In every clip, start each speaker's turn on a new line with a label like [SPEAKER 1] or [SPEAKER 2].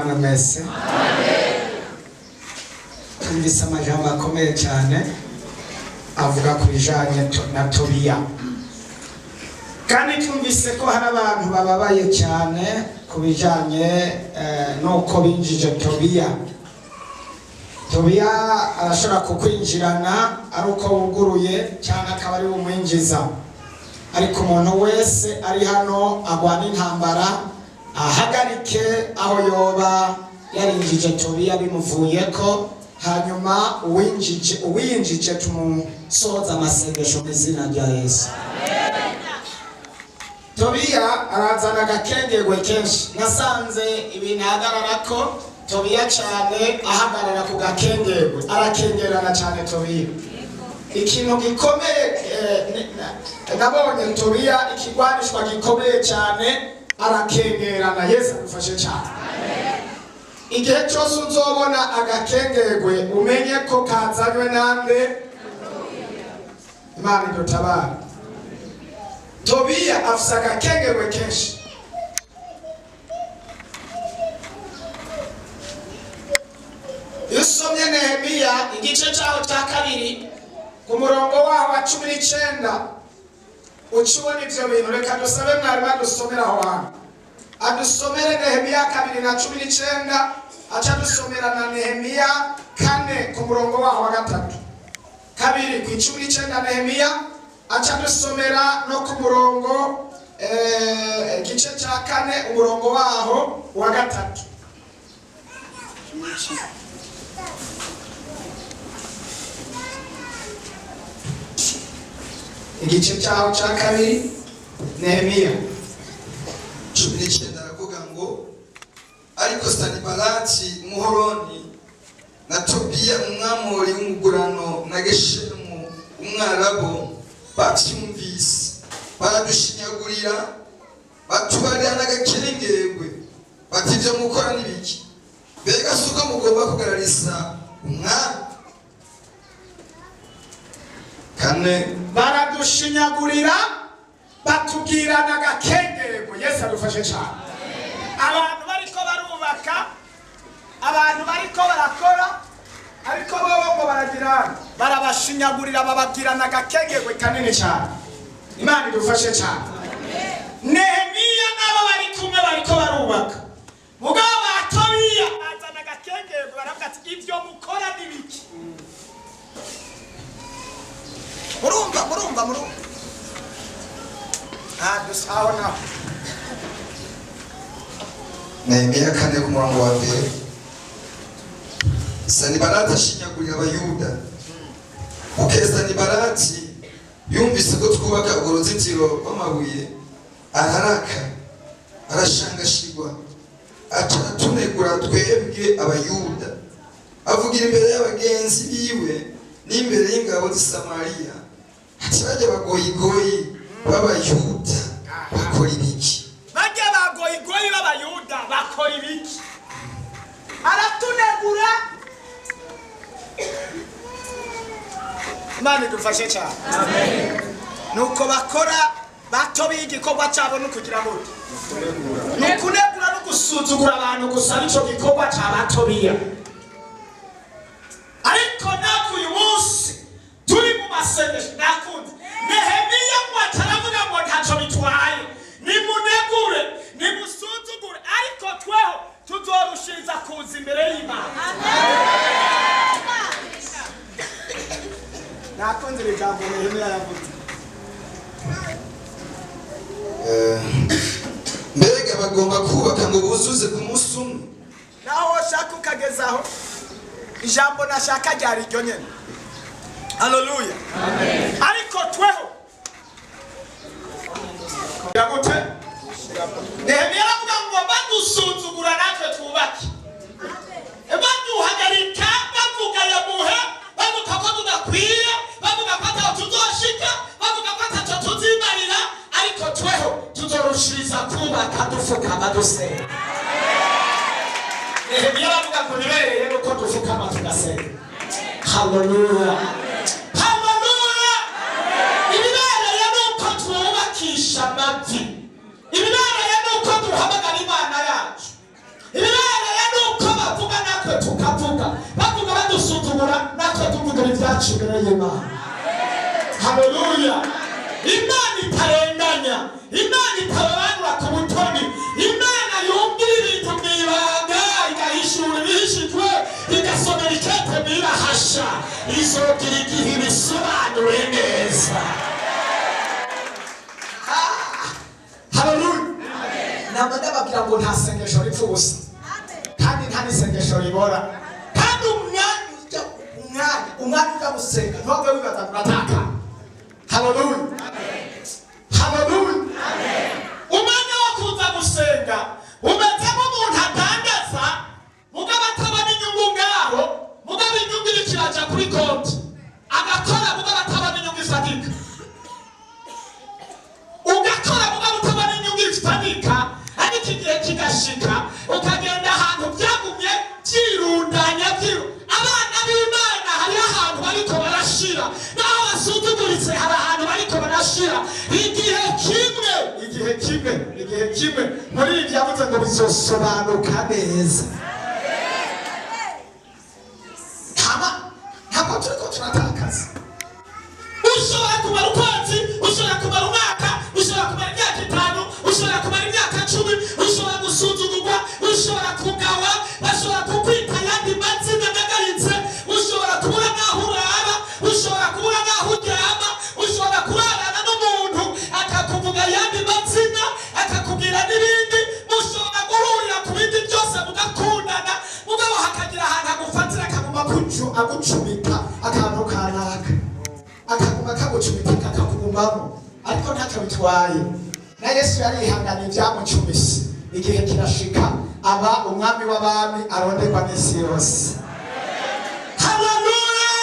[SPEAKER 1] namwe mwese. Twumvise amajambo akomeye cyane avuga ku bijanye na Tobiya, kandi twumvise ko hari abantu bababaye cyane ku bijanye nuko binjije Tobiya. Tobiya arashobora kukwinjirana ari uko wuguruye cyangwa akaba ari umwinjiza, ariko umuntu wese ari hano agwana intambara ahagarike aho yoba yarinjije Tobiya bimuvuyeko, hanyuma uwinjije tumusoza amasengesho mu izina rya Yesu. Tobiya arazana agakengegwe kenshi, nasanze ibintu ahagararako Tobiya cyane ahagarara ku gakengegwe, arakengerana cyane Tobiya. Ikintu gikomeye nabonye Tobiya, ikigwanishwa gikomeye cyane, arakengerana. Yesu adufashe cyane. Igihe cyose uzobona agakengegwe umenye ko kazanywe nande? Imana idutabara. Tobiya afise agakengegwe kenshi. Usomye Nehemiya igice cyaho cya kabiri ku murongo waho wa 19 ucubona ivyo bintu. Reka dusabe mwarimu adusomera aho hantu, adusomere Nehemiya 2:19, aca dusomera na Nehemiya 4 ku murongo waho wa 3. 2:19 Nehemiya, aca dusomera no ku murongo igice cya 4 umurongo waho wa 3. Igice cyaho cya kabiri Nehemiya
[SPEAKER 2] 19 aravuga ngo, ariko Sanibalati umuhoroni na Tobiya umwamori w'umugurano na Geshemu umwarabu bavyumvise, baradushinyagurira, batubarira n'agakengegwe, bati ivyo mukora n'ibiki? Mbega suko mugomba kugararisa umwami? Kane,
[SPEAKER 1] baradushinyagurira, batubwirana agakengegwe. Yesu adufashe cyane. Abantu bariko barubaka, abantu bariko barakora, ariko bobo ngo baragirana, barabashinyagurira, bababwirana agakengegwe kanini cyane. Imana idufashe cyane. Nehemiya nabo bari kumwe bariko barubaka, mugabo ba Tobiya azana agakengegwe, baravuga ati ivyo mukora n'ibiki? Murumva. Dusaona
[SPEAKER 2] Nehemiya 4 ku murongo wa 1. Sanibalati ashinyagurira abayuda. Kuko Sanibalati yumvise ko twubaka urwo ruzitiro rw'amabuye, araraka, arashangashirwa, aca atunegura twebwe abayuda, avugira imbere y'abagenzi biwe n'imbere y'ingabo z'i Samariya, ati bajya bagoyigoyi b'abayuda bakora ibiki?
[SPEAKER 1] bajya bagoyigoyi b'abayuda bakora ibiki? Aratunegura. Imana idufashe cyane. Amen. Nuko bakora Tobiya igikorwa cyabo no kugira ngo nukunegura no gusuzugura abantu gusa, nico gikorwa cya Tobiya. Ariko naku uyu munsi turi mu masengesho, nakunze Nehemiya ngo ataravuga ngo ntacyo bitwaye, nimunegure, nimusuzugure, ariko tweho tuzorushiriza kuza imbere y'Imana. Nakunze ijambo Nehemiya yavuze.
[SPEAKER 2] Mbega bagomba kubaka ngo buzuze ku munsi umwe?
[SPEAKER 1] Naho shaka ukagezaho ijambo nashaka ryari ryo nyene. Haleluya. Amen. Ariko tweho yagute Nehemiya avuga ngo badusuzugura natwe twubake, baduhagarika, bavuga yamuhe, bavuga ko tudakwiye, bavuga ko ataho tuzoshika, bavuga ko ataho tuzimarira, ariko tweho tuzorushiriza kubaka dufukama dusenga. Nehemiya avuga ko nibereye nuko dufukama tugasenga. Haleluya. Haleluya. Ibibereye nuko twubakisha amavi, ibibereye nuko duhamagara Imana yacu, ibibereye tukavuga bavuga badusuzugura natwe tuvuga ibyacu imbere y'Imana. Haleluya. Imana itarenganya, Imana itarobanura ku butoni, Imana yumvira ibintu mwibanga igahishura ibihishijwe igasomera ikete mwibahasha izogira igihe ibisobanure neza. Haleluya. Ntabwo ndababwira ngo nta sengesho ripfa ubusa kandi nta n'isengesho ribora kandi umwanya ujya gusenga ntabwo wibaza kurataka. Haleluya. Haleluya. Umwanya wo kuza gusenga umeze nk'umuntu atangaza mugabo atabona inyungu ngaho, mugabo inyungu iri kiraja kuri konti agakora mugabo atabona inyungu ifatika, ugakora mugabo utabona inyungu ifatika, ariko igihe kigashika ukagenda ahantu byagumye byirundanya abana b'Imana hari ahantu bariko barashira naho basuzuguritse hari ahantu bariko barashira igihe kimwe muri ibi yavuze ngo bizosobanuka neza. Ntabwo turiko turatakaza. Ushobora kumara ukwezi, ushobora kumara umwaka, ushobora kumara imyaka 5, ushobora kumara imyaka 10, ushobora gusuzugurwa, ushobora kugawa, bashobora kukwita yandi mazina nagayitse, ushobora kubura naho urara, ushobora kubura naho uryama, ushobora kurarana n'umuntu akakuvuga yandi mazina akakubwira n'ibindi, mushobora guhurira ku bindi byose mugakundana, mugabo hakagira ahantu agufatira akaguma agucumita akantu kanaka akaguma kagucumita kakakugumamo, ariko ntacyo bitwaye. Na Yesu yarihanganiye ibyamucumise igihe kirashika aba umwami w'abami aronderwa n'isi yose. Haleluya.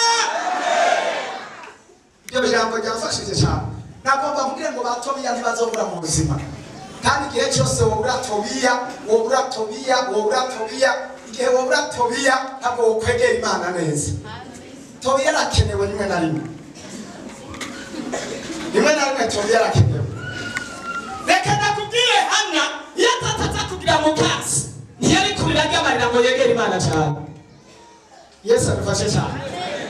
[SPEAKER 1] Ibyo jambo ryafashije cyane. Nagomba kugira ngo batobiya ntibazobura mu buzima, kandi igihe cyose wobura Tobiya igihe wobura Tobiya ntabwo wokwegera Imana neza. Tobiya arakenewe rimwe na rimwe Tobiya arakenewe. Reka nakubwire Hana iyo atataza kugira mu kazi ntiyari kubiraga amarira ngo yegere Imana cyane. Yesu adufashe cyane.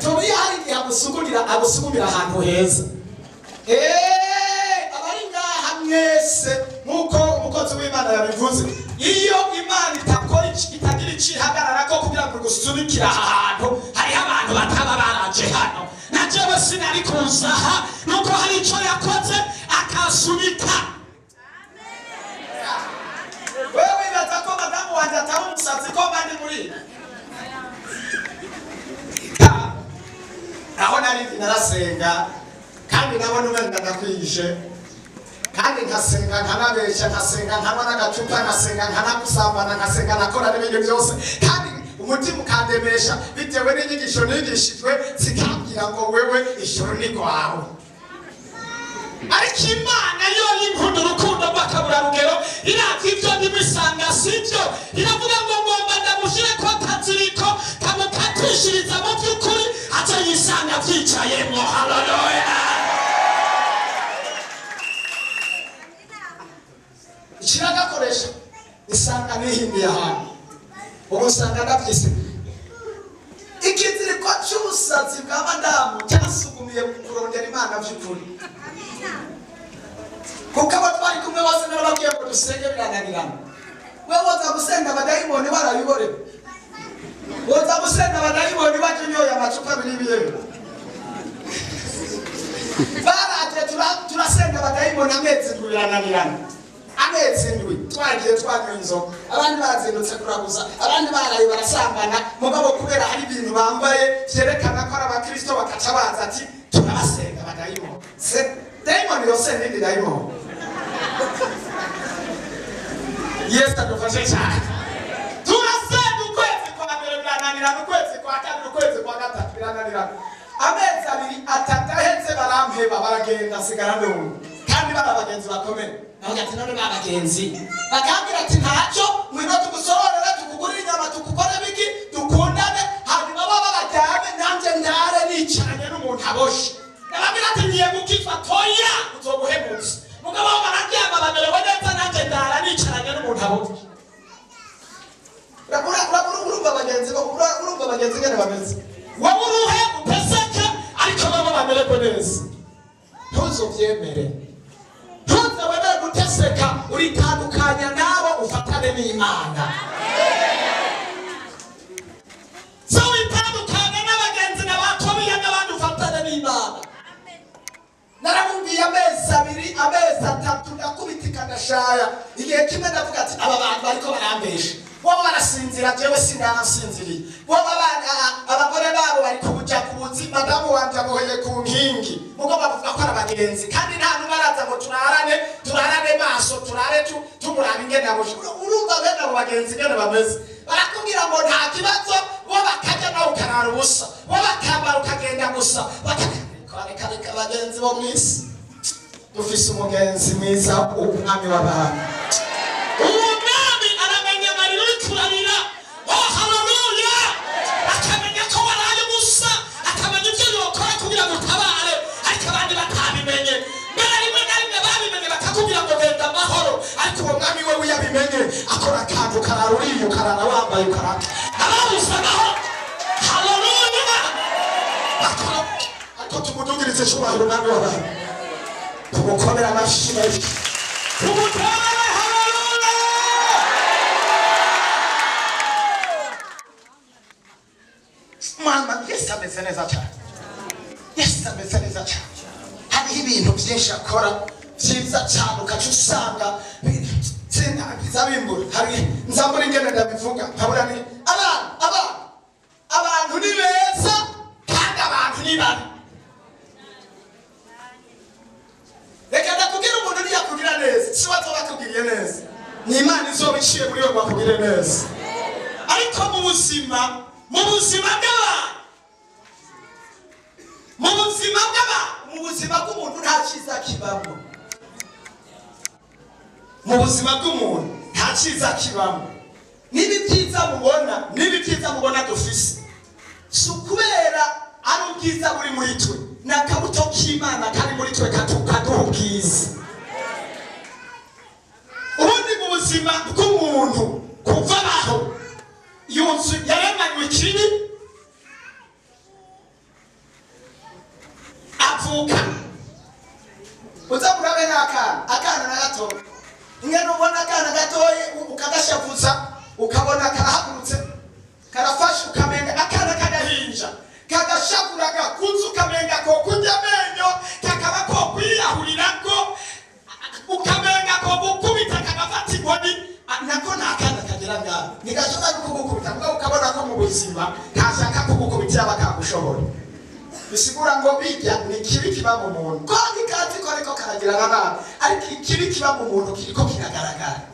[SPEAKER 1] Tobiya hari igihe agusugumira ahantu heza. Abari ngaha mwese nk'uko umukozi w'Imana yabivuze, iyo Imana itagira icihagarara ko kugira ngo gusubikira ahantu hari abantu bataba baraje hano, na jewe sinari kuza aha nuko hari icyo yakoze akasunika. Wewe wibaza ko madamu wanjye atari umusazi ko bandi muri aho nari narasenga kandi nabona umwenda ndakwije kandi nkasenga nkanabeshya nkasenga nkanywa n'agacupa nkasenga nkanagusambana nkasenga nakora n'ibindi byose kandi umutima ukandemesha bitewe n'inyigisho nigishijwe zikambwira ngo wewe ijoro ni rwawe. Ariko Imana yo yinkunda urukundo rw'akaburarugero iravye ibyo nibisanga sibyo, iravuga ngo ngomba ndamushyire ko taziriko kamukatishiriza mu by'ukuri aca yisanga vyicayemwo. Haleluya. Ikiragakoresha isanga nihindiye ahantu ubu usanga ndabyise ikiziriko cy'ubusazi bwa madamu cyasugumiye kurondera Imana by'ukuri, kuko abo twari kumwe bose narababwiye ngo dusenge birananirana. Wewe woza gusenga abadayimoni barabibore, woza gusenga abadayimoni batunyoye amacupa biribiye baraje turasenga abadayimoni amezi birananirana. Amezi ndwi twagiye twanyoye inzoga, abandi bazindutse kuraguza, abandi baraye barasambana, mugabo kubera hari ibintu bambaye byerekana ko ari abakristo bakaca baza ati turabasenga abadayimoni. Dayimoni yose ni dayimoni. Yesu adufashe cyane. Turasenga ukwezi kwa mbere birananirana, ukwezi kwa kabiri, ukwezi kwa gatatu birananirana. Amezi abiri atatu ahetse barampeba baragenda sigara n'ubu kandi bari abagenzi bakomeye. Naho ati none babagenzi bakambwira ati ntacyo mwino tugusororera tukugurira inyama tukukore biki dukundane hanyuma baba bajyame nanjye ndare nicaranye n'umuntu aboshe. Nababwira ati ngiye gukitwa toya uzoguhemutse, mugabo bararyama bamerewe neza nanjye ndara nicaranye n'umuntu aboshe. Urumva abagenzi bo bagenzi ngene bameze wowe uruhe uteseke ariko babo bamererwe neza ntuzovyemere ntuzabone guteseka uritandukanya nabo ufatane n'Imana so witandukanya n'abagenzi n'abatobiya n'abandi ufatane n'Imana naramubwiye amezi 2 amezi 3 ndakubitika ndashaya igihe kimwe ndavuga ati aba bantu bariko barambesha wowe barasinzira jewe sinasinziriye wowe abagore babo bari kubuja kubuzi madamu wanje aboheye ku nkingi mugo bavuga ko arabagenzi kandi nta numaraza ngo turarane maso turare tumuraba ingene aboshe urumva bene abo bagenzi ngene bameze barakubwira ngo nta kibazo bo bakajya nawe ukarara ubusa bo bakambara ukagenda gusa reka bagenzi bo mwisi dufise umugenzi mwiza umwami w'abantu umwami aramenya amarira uri kurarira oh haleluya akamenya ko waraye gusa akamenya ibyo yokora kugira ngo utabare ariko abandi batabimenye mbere rimwe na rimwe babimenye bakakubwira ngo genda amahoro ariko uwo mwami we yabimenye akora akantu karara uriye ukarara wambaye ukarara arabusa amahoro haleluya ariko tumudugirize cyubahiro umwami w'abantu tumukomera amashyi menshi tumukomere haleluya mama Yesu ameze neza cyane Yesu ameze neza cyane hariho ibintu byinshi akora byiza cyane ukaca usanga bizabimbura hari nzamura ingene ndabivuga nkabura ni abantu ni beza kandi abantu ni babi reka ndakubwira umuntu ntiyakubwira neza si wazo bakubwiriye neza ni Imana izoba iciye muri we bakubwire neza ariko mu buzima bw'umuntu nta cyiza kibamo mu buzima bw'umuntu nta cyiza kibamo nibi byiza mubona dufise si ukubera ari ubwiza buri muri twe n'akabuto k'Imana kari muri twe kaduha ubwiza ubundi mu buzima bw'umuntu kuva aho yunzu yaremanywe ikibi avuka uzamurabe akana na gato ingene ubona akana gatoye ukagashavuza ukabona karahagurutse karafashe ukamenga akana kagahinja kagashabura gakunze ukamenga ko kujya amenyo kakaba ko kwiyahurirako ukamenga ko gukubita kagafata inkoni nako nakana kagera ngaho nigashobora kugukubita ngo ukabona ko mu buzima kashaka kugukubitira bakagushobora bisigura ngo bijya ni kibi kiba mu muntu kandi kazi ko ariko karagira n'abana ariko ikibi kiba mu muntu kiriko kiragaragara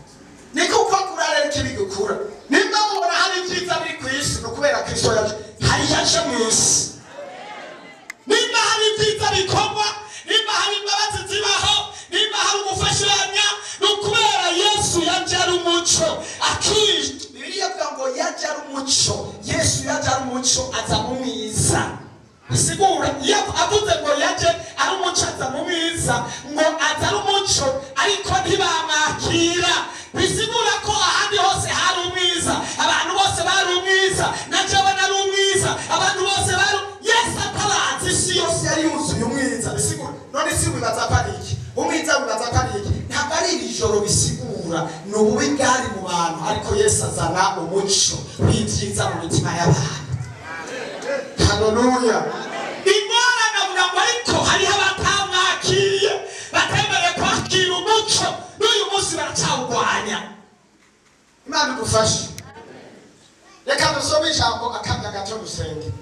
[SPEAKER 1] niko kwa kurara ikibi gukura nimba mubona hari ibyiza biri ku isi no kubera Kristo yaje hari yaje mu isi nimba hari ibyiza bikorwa nimba hari imbabazi zibaho nimba hari ubufashanya no kubera Yesu yaje ari umuco akiri Bibiliya ivuga ngo yaje ari umuco Yesu yaje ari umuco aza mu mwiza bisigura iyo avuze ngo yaje ari umuco aza mu mwiza ngo aza ari umuco ariko ntibamakira bisigura ko ahandi hose hari umwiza abantu bose bari umwiza najewe nari umwiza abantu bose bari Yesu atabazi isi yose yari yuzuye umwiza bisigura none si wibaza pariki umwiza wibaza pariki ntabwo ari ijoro bisigura ni ububi bwari mu bantu ariko Yesu azana umuco w'ibyiza mu mitima y'abantu haleluya imana navuga ngo ariko hariho abatamwakiriye batemereye kwakira umuco n'uyu munsi baracawurwanya Imana idufashe reka dusome ijambo akanya gato dusenge